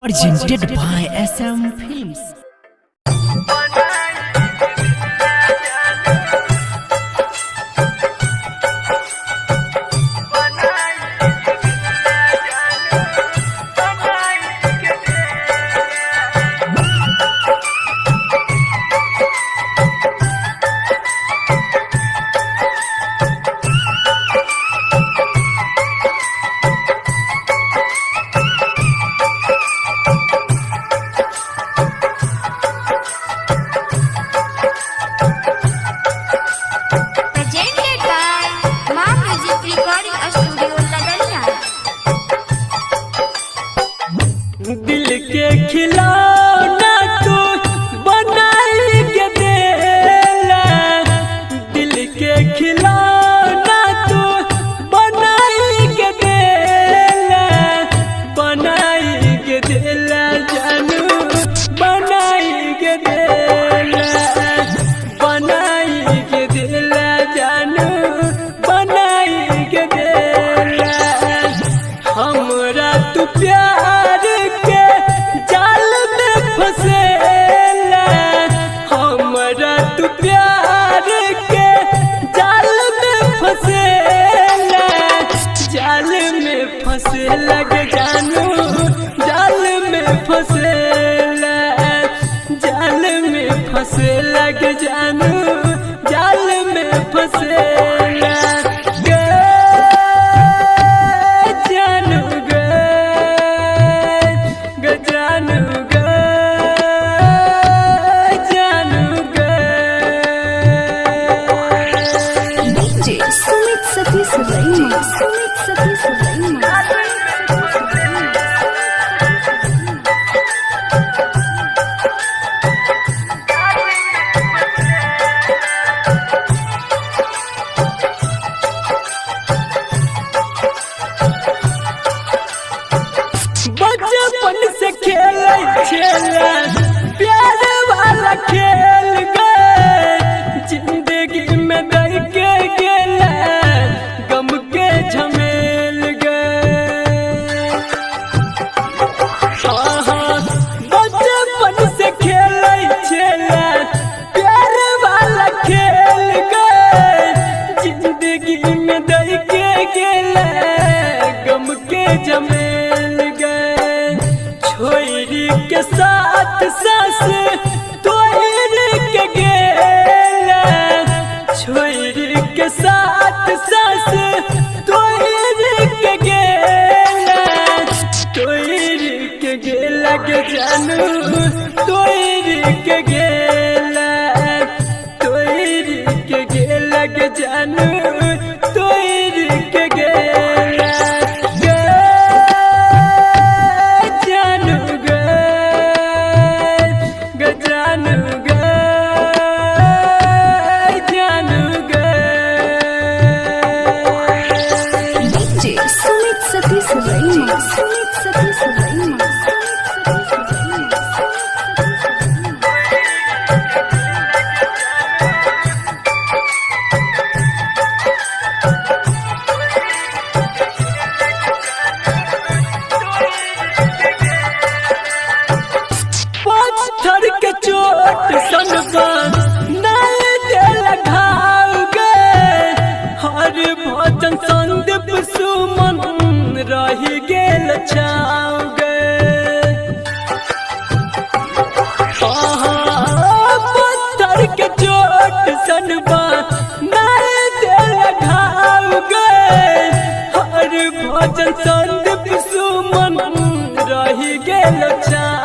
Presented by SM Films. Presented by Ma Music Recording Studio, Ladanya. दिल के खिलौना तू बनाई के देला, दिल के खिलौना तू बनाई के देला, बनाई के देला जानू, बनाई के देला, बनाई के देला जानू, बनाई के देला। हमरा तू प्यार के जाल में फसेला, हमरा तू प्यार के जाल में फसेला, जाल में फसेला के जानू, जाल में फसेला, जाल में फसेला के जानू, जाल में फसेला गे जानू गे, गे जानू गे, जानू गे। DJ Sumit Satish Raima. Sumit Satish Raima. बचपन से खेले खेला प्यार वाला खेल गए, जिंदगी में दर के गेला गम के झमेल गए। बचपन से खेले खेला प्यार वाला खेल गए, जिंदगी में दर के गेला गम के झमेल गए। छोरी के साथ सास तोड़ के गेला, छोरी के साथ सास तोड़ के गेला, तोड़ के गेला के जानू, तोड़ के गेला, तोड़ के गेला के जानू, तोड़ के गेला गे जानू गे, गे जानू गे, जानू गे। DJ Sumit Satish Raima. Sumit Satish Raima. पत्थर के चोट सनबा नहीं देला घाव गे, हर भजन संदीप सुमन रही गेल छाव गे। पत्थर के चोट सनबा नहीं देला घाव गे, हर भजन संदीप सुमन रही गेल छाव